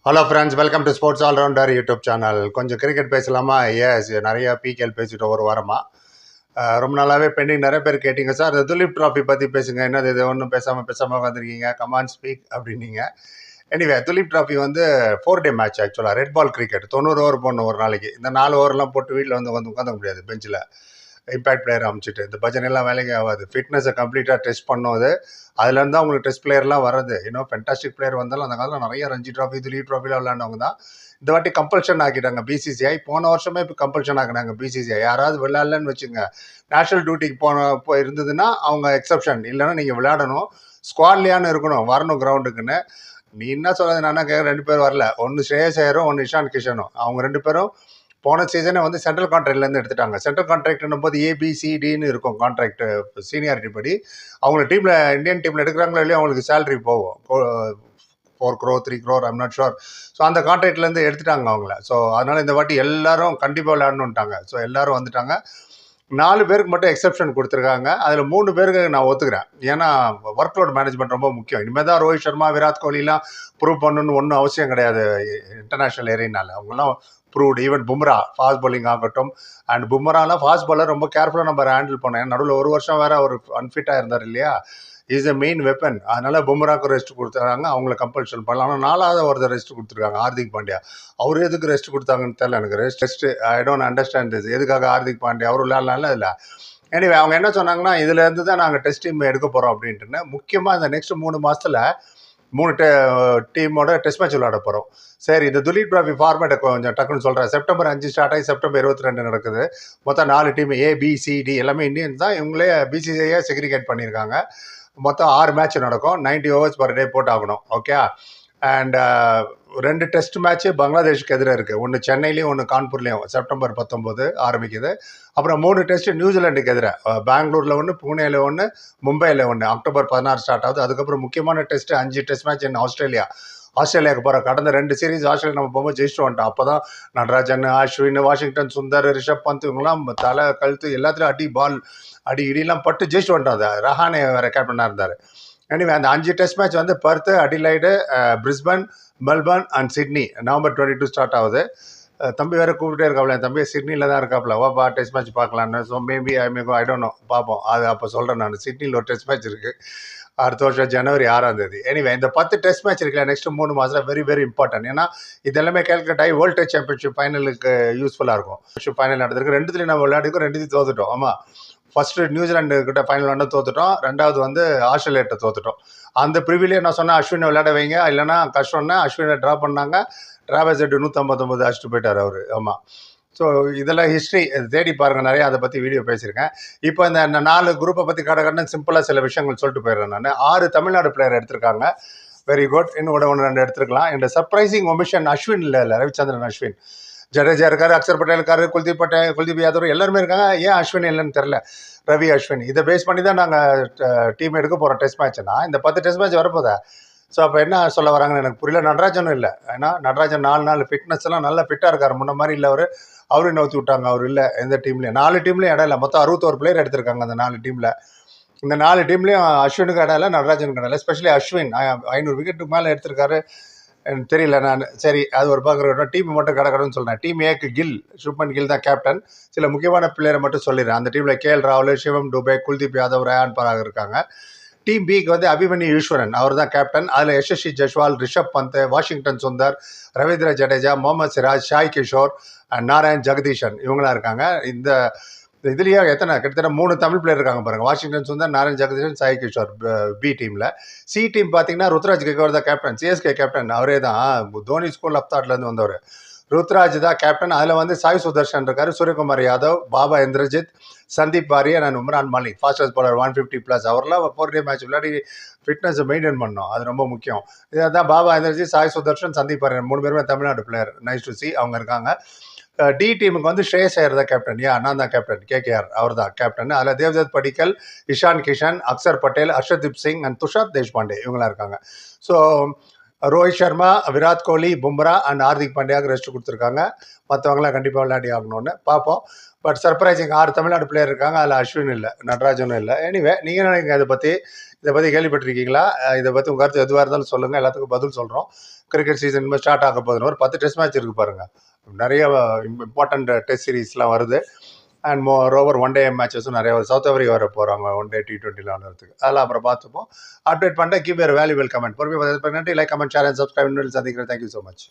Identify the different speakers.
Speaker 1: Hello friends, welcome to sports allrounder YouTube channel. கொஞ்சம் cricket பேசலாமா? Yes, நிறைய PKL பேசிட்டோம் ஒரு வாரமாக. ரொம்ப நாளாகவே பெண்டிங். நிறைய பேர் கேட்டிங்க, சார் இந்த துலீப் ட்ராஃபி பற்றி பேசுங்க, என்னது இது ஒன்றும் பேசாமல் வந்திருக்கீங்க, கமான் ஸ்பீக் அப்படின்னீங்க. எனிவே, துலீப் ட்ராஃபி வந்து 4-day மேட்ச். ஆக்சுவலாக ரெட் பால் கிரிக்கெட் 90 ஓவர் போடணும் ஒரு நாளைக்கு. இந்த 4 ஓவர்லாம் போட்டு வீட்டில் வந்து உட்காந்து முடியாது பெஞ்சில். இம்பேக்ட் பிளேயர் அமைச்சிட்டு இந்த பஜனைலாம் வேலைக்கு ஆகாது. ஃபிட்னஸை கம்ப்ளீட்டாக டெஸ்ட் பண்ணும். அதுலேருந்து தான் உங்களுக்கு டெஸ்ட் பிளேயர்லாம் வர்றது. இன்னும் ஃபென்டாஸ்டிக் பிளேயர் வந்தாலும் அந்த காலத்தில் நிறைய ரஞ்சி ட்ராஃபி துலீப் ட்ராஃபிலாம் விளையாண்டவங்க தான். இந்த வாட்டி கம்பல்ஷன் ஆக்கிட்டாங்க பிசிசிஐ. போன வருஷமே இப்போ கம்பல்ஷன் ஆக்கினாங்க பிசிசிஐ. யாராவது விளையாடலன்னு வச்சுங்க, நேஷனல் டியூட்டிக்கு போய் இருந்ததுன்னா அவங்க எக்ஸப்ஷன், இல்லைன்னா நீங்கள் விளையாடணும், ஸ்குவாட்லியான்னு இருக்கணும், வரணும் கிரவுண்டுக்குன்னு. நீ என்ன சொல்கிறது, நான் கேட்க 2 பேர் வரல. ஒன்று ஸ்ரேயஸ் ஐயரும் ஒன்று இஷான் கிஷனும். அவங்க 2 பேரும் போன சீசனே வந்து சென்ட்ரல் கான்ட்ராக்ட்லேருந்து எடுத்துட்டாங்க. சென்ட்ரல் கான்ட்ராக்ட்னும் போது ஏபிசிடின்னு இருக்கும் கான்ட்ராக்ட் சீனியாரிட்டி படி. அவங்க டீமில் இந்தியன் டீமில் எடுக்கிறாங்களோ இல்லையோ அவங்களுக்கு சேலரி போகும். 4 crore 3 crore, I'm not sure. So அந்த கான்ட்ராக்ட்லேருந்து எடுத்துட்டாங்க அவங்கள. ஸோ அதனால் இந்த வாட்டி எல்லாரும் கண்டிப்பாக விளையாடணுன்ட்டாங்க. ஸோ எல்லாரும் வந்துட்டாங்க. 4 பேருக்கு மட்டும் எக்ஸப்ஷன் கொடுத்துருக்காங்க. அதில் 3 பேருக்கு நான் ஒத்துக்கிறேன். ஏன்னா ஒர்க் லோட் மேனேஜ்மெண்ட் ரொம்ப முக்கியம். இனிமேல் தான் ரோஹித் சர்மா, விராட் கோலிலாம் ப்ரூவ் பண்ணணுன்னு ஒன்றும் அவசியம் கிடையாது இன்டர்நேஷ்னல் ஏரியானால. அவங்களாம் proved. Even Bumrah fast bowling ஆகட்டும். அண்ட் பும்ராலாம் ஃபாஸ்ட் பாலர் ரொம்ப கேர்ஃபுல்லாக நம்ம ஹேண்டில் பண்ணோம். நடுவில் ஒரு வருஷம் வேறு அவர் அன்ஃபிட்டாக இருந்தார் இல்லையா. Is a main weapon. அதனால் பும்ராக்கு ரெஸ்ட் கொடுத்துருக்காங்க. அவங்கள கம்பல்ஷன் பண்ணலாம். ஆனால் 4வது ஒருத்தர் ரெஸ்ட் கொடுத்துருக்காங்க, ஹார்திக் பாண்டியா. அவர் எதுக்கு ரெஸ்ட் கொடுத்தாங்கன்னு தெரியல எனக்கு. Rest I don't understand this. எதுக்காக ஹார்திக் பாண்டியா அவர் விளையாடலாம்ல இல்லை. எனிவே, அவங்க என்ன சொன்னாங்கன்னா, இதுலேருந்து தான் நாங்கள் டெஸ்ட் டீம் எடுக்க போகிறோம் அப்படின்ட்டுன்னு. முக்கியமாக இந்த நெக்ஸ்ட் 3 மாதத்தில் 3 டீமோட டெஸ்ட் மேட்ச் விளையாட போகிறோம். சரி, இந்த துலீப் ட்ராஃபி ஃபார்மேட்டை கொஞ்சம் டக்குன்னு சொல்கிறேன். செப்டம்பர் 5 ஸ்டார்ட் ஆகி செப்டம்பர் 22 நடக்குது. மொத்தம் 4 டீம், ஏபிசிடி எல்லாமே இந்தியன்ஸ் தான். இவங்களே பிசிசிஐயே செக்ரிகேட் பண்ணியிருக்காங்க. மொத்தம் 6 மேட்ச் நடக்கும். 90 overs per day போட்டாகணும். ஓகே. அண்ட் 2 டெஸ்ட் மேட்ச்சு பங்களாதேஷுக்கு எதிராக இருக்குது. ஒன்று சென்னையிலையும் ஒன்று கான்பூர்லேயும் செப்டம்பர் 19 ஆரம்பிக்குது. அப்புறம் 3 டெஸ்ட் நியூசிலாண்டுக்கு எதிராக, பெங்களூரில் ஒன்று, புனேயில் ஒன்று, மும்பையில் ஒன்று, அக்டோபர் 16 ஸ்டார்ட் ஆகுது. அதுக்கப்புறம் முக்கியமான டெஸ்ட் 5 டெஸ்ட் மேட்ச் ஆஸ்திரேலியாவுக்கு போகிறோம். கடந்த 2 சீரீஸ் ஆஸ்திரேலியா நம்ம போகும்போது ஜெயிச்சுட்டு வந்துட்டோம். அப்போ தான் நடராஜன், அஸ்வின், வாஷிங்டன் சுந்தர், ரிஷப் பந்த் இவங்கெல்லாம் தலை கழுத்து எல்லாத்துலையும் அடி இடியெல்லாம் பட்டு ஜெயிச்சுட்டு வந்துட்டோம். அது ரஹானே வேறு கேப்டனாக இருந்தார். எனிவே, அந்த 5 டெஸ்ட் மேட்ச் வந்து Perth, Adelaide, Brisbane, Melbourne and Sydney. November 22 start ஆகுது. தம்பி வேறு கூப்பிட்டே இருக்காப்ல. என் தம்பி சிட்னியில் தான் இருக்காப்ல. வாப்பா டெஸ்ட் மேட்ச் பார்க்கலான்னு. So maybe I don't know, பார்ப்போம். அது அப்போ சொல்கிறேன் நான். சிட்னியில் ஒரு டெஸ்ட் மேட்ச் இருக்குது அடுத்த வருஷம் ஜனவரி 6ஆம் தேதி. எனிவே, இந்த 10 டெஸ்ட் மேட்ச் இருக்குல்ல நெக்ஸ்ட் 3 மாதத்தில் வெரி வெரி இம்பார்ட்டன்ட். ஏன்னா இது எல்லாமே கேல்குலேட் ஆகி வேர்ல்டு டெஸ்ட் சாம்பியன்ஷிப் ஃபைனலுக்கு யூஸ்ஃபுல்லாக இருக்கும். ஃபைனல் நடந்திருக்கு. 2த்துலையும் நம்ம விளையாடிக்கும், 2த்தையும் தோத்துட்டோம். ஆமாம், ஃபஸ்ட்டு நியூசிலாண்டு கிட்ட ஃபைனல் வந்து தோத்துட்டோம். 2வது வந்து ஆஸ்திரேலியாட்ட தோத்துட்டோம். அந்த ப்ரிவிலே நான் சொன்னேன் அஸ்வினை விளையாட வைங்க, இல்லைனா கஷ்டம்னா அஸ்வினை ட்ரா பண்ணாங்க. டிராவல்ஸ் 159 அடிச்சுட்டு போயிட்டார் அவர். ஆமாம். ஸோ இதெல்லாம் ஹிஸ்ட்ரி, தேடி பாருங்கள், நிறையா அதை பற்றி வீடியோ பேசியிருக்கேன். இப்போ இந்த 4 குரூப்பை பற்றி கடகடன்னு சிம்பிளாக சில விஷயங்கள் சொல்லிட்டு போயிடுறேன் நான். 6 தமிழ்நாடு பிளேயர் எடுத்திருக்காங்க. Very good. இன்னும் கூட 1-2 எடுத்துருக்கலாம். இந்த சர்ப்ரைசிங் ஒமிஷன் அஸ்வின் இல்லை, ரவிச்சந்திரன் அஸ்வின். ஜடேஜா இருக்காரு, அக்ஷர் பட்டேல் இருக்காரு, குல்தீப் யாதவ் எல்லாருமே இருக்காங்க. ஏன் அஸ்வின் இல்லைன்னு தெரில. ரவி அஸ்வின் இதை பேஸ் பண்ணி தான் நாங்கள் டீம் எடுக்க போகிறோம் டெஸ்ட் மேட்ச்னா. இந்த 10 டெஸ்ட் மேட்ச் வரப்போதா. ஸோ அப்போ என்ன சொல்ல வராங்கன்னு எனக்கு புரியல. நடராஜனும் இல்லை. ஏன்னா நடராஜன் 4 நாள் ஃபிட்னஸ் எல்லாம் நல்லா ஃபிட்டாக இருக்கார். முன்ன மாதிரி இல்லை அவர். அவரும் நோத்தி விட்டாங்க. அவர் இல்லை எந்த டீம்லேயும். 4 டீம்லேயும் இடம் இல்லை. மொத்தம் 61 பிளேயர் எடுத்திருக்காங்க அந்த 4 டீமில். இந்த 4 டீம்லேயும் அஸ்வினுக்கு இடம் இல்லை, நடராஜனுக்கு இடம் இல்லை. எஸ்பெஷலி அஸ்வின் 500 விக்கெட்டுக்கு மேலே எடுத்திருக்காரு. எனக்கு தெரியல. நான் சரி, அது ஒரு பார்க்குறோம். டீம் மட்டும் கடக்கணும்னு சொல்கிறேன். டீம் ஏக்கு கில், சுப்மன் கில் தான் கேப்டன். சில முக்கியமான பிளேயரை மட்டும் சொல்லிடுறேன். அந்த டீமில் கேஎல் ராகுல், சிவம் டுபே, குல்தீப் யாதவ், ரயான் பராக் இருக்காங்க. டீம் பிக்கு வந்து அபிமன்யு ஈஸ்வரன், அவர் தான் கேப்டன். அதில் யசஸ்வி ஜெய்ஸ்வால், ரிஷப் பந்த், வாஷிங்டன் சுந்தர், ரவீந்திர ஜடேஜா, முகமது சிராஜ், ஷாய் கிஷோர், நாராயண் ஜெகதீஷன் இவங்களாம் இருக்காங்க. இந்த இதுலேயே கிட்டத்தட்ட 3 தமிழ் பிளேயர் இருக்காங்க பாருங்கள். வாஷிங்டன் சுந்தர், நாராயண் ஜெகதீஷன், சாய் கிஷோர் பி டீமில். சி டீம் பார்த்தீங்கன்னா ருத்ராஜ் கெக்வார் தான் கேப்டன். சிஎஸ்கே கேப்டன் அவரே தான். தோனி ஸ்கூல் ஆஃப் தாட்லேருந்து வந்தவர் ருத்ராஜ் தான் கேப்டன். அதில் வந்து சாய் சுதர்ஷன் இருக்கார், சூரியகுமார் யாதவ், பாபா இந்திரஜித், சந்தீப் பாரியன் அண்ட் உம்ரான் மாலிக். ஃபாஸ்டஸ்ட் பாலர் 150+. அவரெல்லாம் 4-day மேட்ச் விளையாடி ஃபிட்னஸை மெயின்டைன் பண்ணோம். அது ரொம்ப முக்கியம். இதான் பாபா இந்திரஜித், சாய் சுதர்ஷன், சந்தீப் பாரியன் 3 பேருமே Tamil Nadu player. Nice to C அவங்க இருக்காங்க. டி டீமுக்கு வந்து ஸ்ரேயஸ் ஐயர் தான் கேப்டன். நான் தான் கேப்டன். கேகேஆர் அவர் தான் கேப்டன். அதில் தேவ்தத் படிக்கல், இஷான் கிஷன், அக்ஷர் பட்டேல், ஹர்ஷதீப் சிங் அண்ட் துஷார் தேஷ்பாண்டே இவங்களாம் இருக்காங்க. ஸோ ரோஹித் சர்மா, விராட் கோலி, பும்ரா அண்ட் ஹார்திக் பாண்டியாவுக்கு ரெஸ்ட் கொடுத்துருக்காங்க. மற்றவங்களாம் கண்டிப்பாக விளையாடி ஆகணும்னு பார்ப்போம். பட் சர்ப்ரைசிங் 6 தமிழ்நாடு பிளேயர் இருக்காங்க. அதில் அஸ்வின் இல்லை, நடராஜனும் இல்லை. எனிவே, நீங்கள் நினைக்கிறீங்க இதை பற்றி கேள்விப்பட்டிருக்கீங்களா? இதை பற்றி உங்கள் கருத்து எதுவாக இருந்தாலும் சொல்லுங்கள். எல்லாத்துக்கும் பதில் சொல்கிறோம். கிரிக்கெட் சீசன் இனிமேல் ஸ்டார்ட் ஆக போகுதுன்னு ஒரு 10 டெஸ்ட் மேட்ச் இருக்குது பாருங்கள். நிறைய இம்பார்ட்டண்ட் டெஸ்ட் சீரீஸ்லாம் வருது. And more over one day மேட்சஸும் நிறைய சவுத் ஆஃப்ரிக்கா வர போகிறாங்க ஒன் டே T20 விளாடுறதுக்கு. அதெல்லாம் அப்புறம் பார்த்துப்போம். அப்டேட் பண்ணிட்டு கீப் யர் வேல்யூபிள் கமெண்ட். பொறுமையாக நன்றி. Like, comment, share and subscribe. சந்திக்கிறேன். Thank you so much.